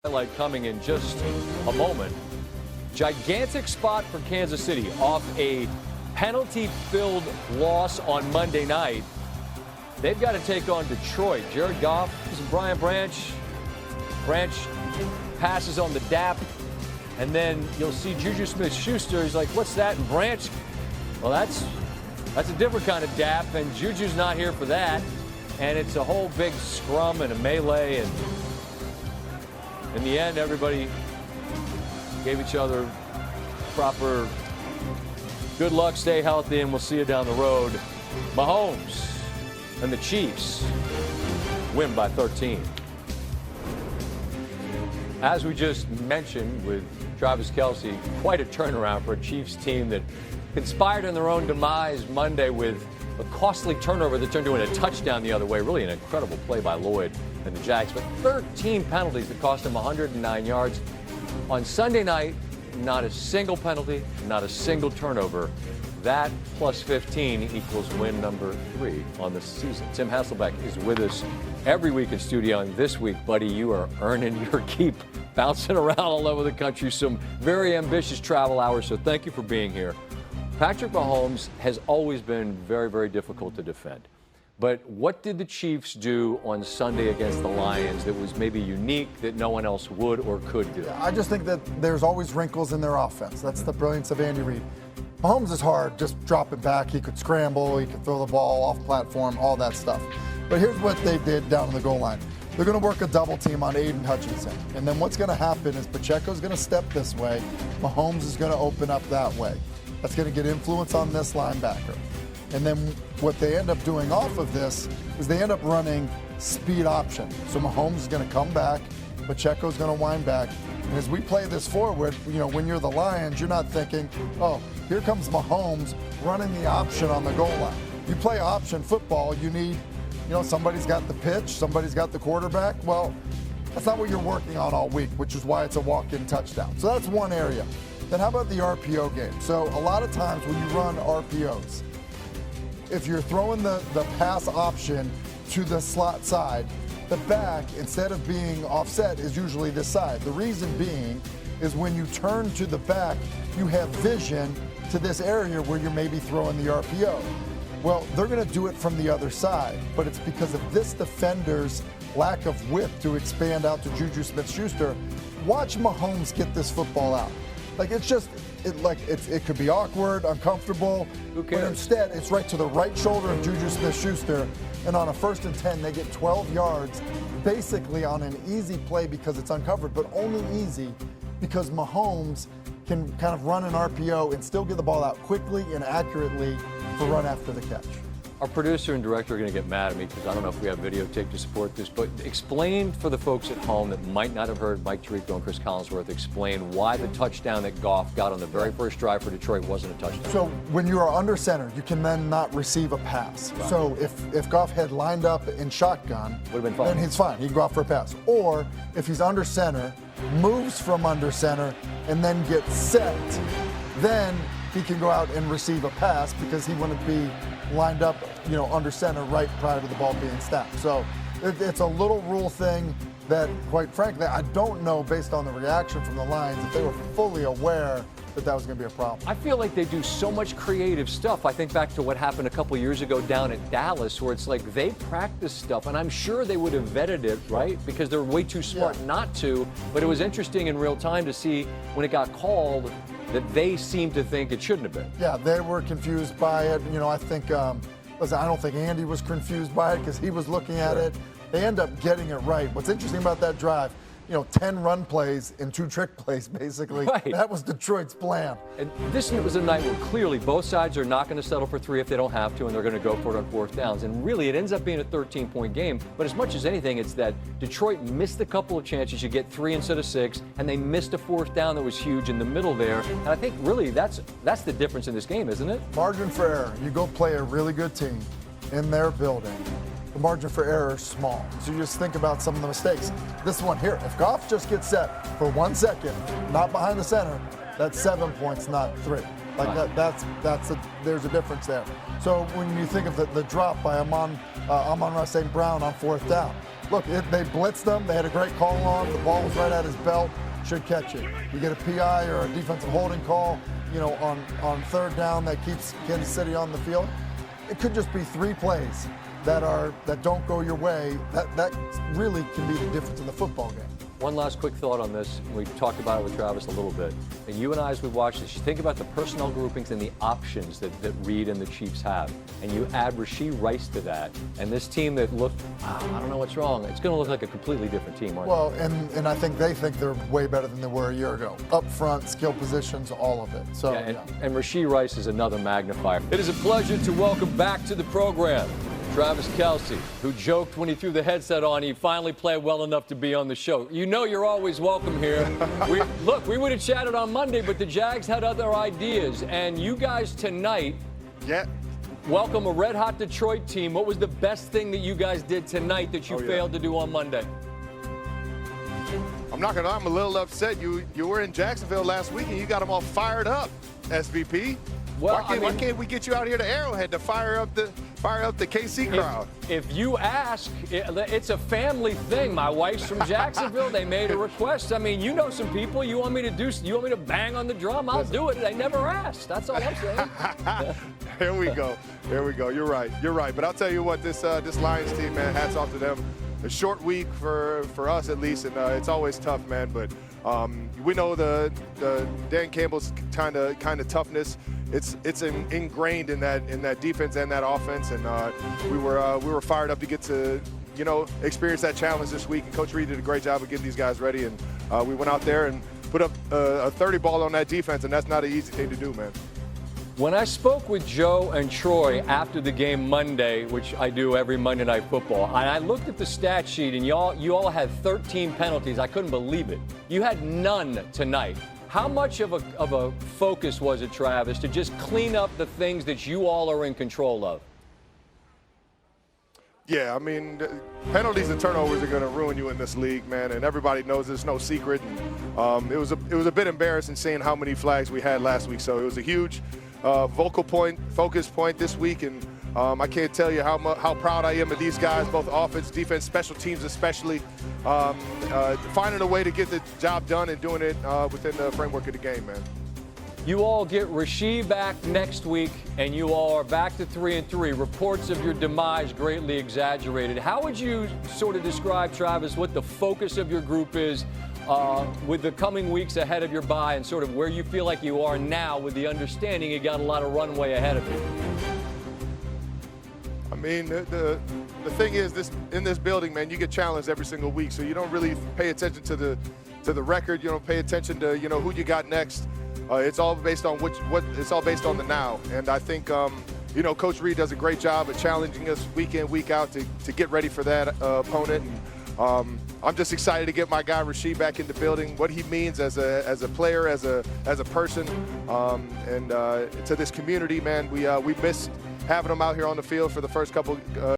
Highlight coming in just a moment. Gigantic spot for Kansas City off a penalty-filled loss on Monday night. They've got to take on Detroit. Jared Goff and Brian Branch. Branch passes on the DAP, and then you'll see Juju Smith-Schuster. He's like, "What's that?" And Branch, well, that's a different kind of DAP, and Juju's not here for that. And it's a whole big scrum and a melee, and in the end, everybody gave each other proper good luck, stay healthy, and we'll see you down the road. Mahomes and the Chiefs win by 13. As we just mentioned with Travis Kelce, quite a turnaround for a Chiefs team that conspired in their own demise Monday with a costly turnover that turned into a touchdown the other way. Really an incredible play by Lloyd and the Jags, but 13 penalties that cost him 109 yards. On Sunday night, not a single penalty, not a single turnover. That plus 15 equals win number 3 on the season. Tim Hasselbeck is with us every week in studio, and this week, buddy, you are earning your keep, bouncing around all over the country. Some very ambitious travel hours, so thank you for being here. Patrick Mahomes has always been very, very difficult to defend. But what did the Chiefs do on Sunday against the Lions that was maybe unique that no one else would or could do? I just think that there's always wrinkles in their offense. That's the brilliance of Andy Reid. Mahomes is hard, just dropping back. He could scramble, he could throw the ball off platform, all that stuff. But here's what they did down on the goal line. They're going to work a double team on Aiden Hutchinson. And then what's going to happen is Pacheco's going to step this way. Mahomes is going to open up that way. That's going to get influence on this linebacker. And then what they end up doing off of this is they end up running speed option. So Mahomes is going to come back, Pacheco's going to wind back. And as we play this forward, when you're the Lions, you're not thinking, oh, here comes Mahomes running the option on the goal line. You play option football, you need, somebody's got the pitch, somebody's got the quarterback. Well, that's not what you're working on all week, which is why it's a walk-in touchdown. So that's one area. Then how about the RPO game? So a lot of times when you run RPOs, if you're throwing the pass option to the slot side, the back, instead of being offset, is usually this side. The reason being is when you turn to the back, you have vision to this area where you're maybe throwing the RPO. Well, they're going to do it from the other side, but it's because of this defender's lack of width to expand out to Juju Smith-Schuster. Watch Mahomes get this football out. It could be awkward, uncomfortable. Who cares? But instead, it's right to the right shoulder of Juju Smith-Schuster. And on a 1st and 10, they get 12 yards, basically on an easy play because it's uncovered, but only easy because Mahomes can kind of run an RPO and still get the ball out quickly and accurately to run after the catch. Our producer and director are going to get mad at me because I don't know if we have videotape to support this, but explain for the folks at home that might not have heard Mike Tirico and Chris Collinsworth explain why the touchdown that Goff got on the very first drive for Detroit wasn't a touchdown. So when you are under center, you can then not receive a pass. Right. So if Goff had lined up in shotgun, would have been fine. Then he's fine. He can go out for a pass. Or if he's under center, moves from under center, and then gets set, then he can go out and receive a pass because he wouldn't be lined up, under center right prior to the ball being snapped. So it's a little rule thing that, quite frankly, I don't know, based on the reaction from the Lions, if they were fully aware that was going to be a problem. I feel like they do so much creative stuff. I think back to what happened a couple years ago down at Dallas, where it's like they practice stuff, and I'm sure they would have vetted it, right? Because they're way too smart not to. But it was interesting in real time to see when it got called that they seemed to think it shouldn't have been. Yeah, they were confused by it. I think, I don't think Andy was confused by it because he was looking at it. They end up getting it right. What's interesting about that drive, 10 run plays and 2 trick plays, basically. Right. That was Detroit's plan. And this was a night where clearly both sides are not going to settle for 3 if they don't have to, and they're going to go for it on 4th downs. And really, it ends up being a 13-point game. But as much as anything, it's that Detroit missed a couple of chances. You get 3 instead of 6, and they missed a 4th down that was huge in the middle there. And I think really that's the difference in this game, isn't it? Margin for error. You go play a really good team in their building. The margin for error is small. So you just think about some of the mistakes. This one here, if Goff just gets set for 1 second, not behind the center, that's 7 points, not 3. There's a difference there. So when you think of the drop by Amon-Ra St. Brown on 4th down, look, they blitzed them. They had a great call on. The ball was right at his belt. Should catch it. You get a PI or a defensive holding call, on third down that keeps Kansas City on the field. It could just be 3 plays that don't go your way. That really can be the difference in the football game. One last quick thought on this. We talked about it with Travis a little bit. And you and I, as we watch this, you think about the personnel groupings and the options that Reed and the Chiefs have. And you add Rashee Rice to that. And this team that looked, I don't know what's wrong. It's going to look like a completely different team, aren't well, and I think they think they're way better than they were a year ago. Up front, skill positions, all of it. So, and Rashee Rice is another magnifier. It is a pleasure to welcome back to the program Travis Kelce, who joked when he threw the headset on he finally played well enough to be on the show. You know you're always welcome here. We would have chatted on Monday, but the Jags had other ideas. And you guys tonight welcome a red-hot Detroit team. What was the best thing that you guys did tonight that you failed to do on Monday? I'm not going to lie, I'm a little upset. You were in Jacksonville last week, and you got them all fired up, SVP. Well, why can't we get you out here to Arrowhead to fire up the KC crowd? If you ask, it's a family thing. My wife's from Jacksonville. They made a request. I mean, you know some people. You want me to bang on the drum? I'll do it. They never asked. That's all I'm saying. Here we go. You're right. But I'll tell you what, this Lions team, man, hats off to them. A short week for us at least, and it's always tough, man. But we know the Dan Campbell's kind of toughness. It's ingrained in that defense and that offense, and we were fired up to get to experience that challenge this week. And Coach Reed did a great job of getting these guys ready, and we went out there and put up a 30 ball on that defense, and that's not an easy thing to do, man. When I spoke with Joe and Troy after the game Monday, which I do every Monday Night Football, and I looked at the stat sheet, and you all had 13 penalties. I couldn't believe it. You had none tonight. How much of a focus was it, Travis, to just clean up the things that you all are in control of? Yeah, I mean, penalties and turnovers are going to ruin you in this league, man, and everybody knows it's no secret. And, it was a bit embarrassing seeing how many flags we had last week, so it was a huge focus point this week, and I can't tell you how proud I am of these guys, both offense, defense, special teams especially, finding a way to get the job done and doing it within the framework of the game, man. You all get Rashee back next week, and you all are back to 3-3. Reports of your demise greatly exaggerated. How would you sort of describe, Travis, what the focus of your group is with the coming weeks ahead of your bye, and sort of where you feel like you are now with the understanding you got a lot of runway ahead of you? I mean, the thing is, in this building, man, you get challenged every single week, so you don't really pay attention to the record. You don't pay attention to who you got next. It's all based on it's all based on the now, and I think Coach Reed does a great job of challenging us week in, week out to get ready for that opponent. And, I'm just excited to get my guy Rashee back in the building. What he means as a player, as a person, and to this community, man. We missed having him out here on the field for the first couple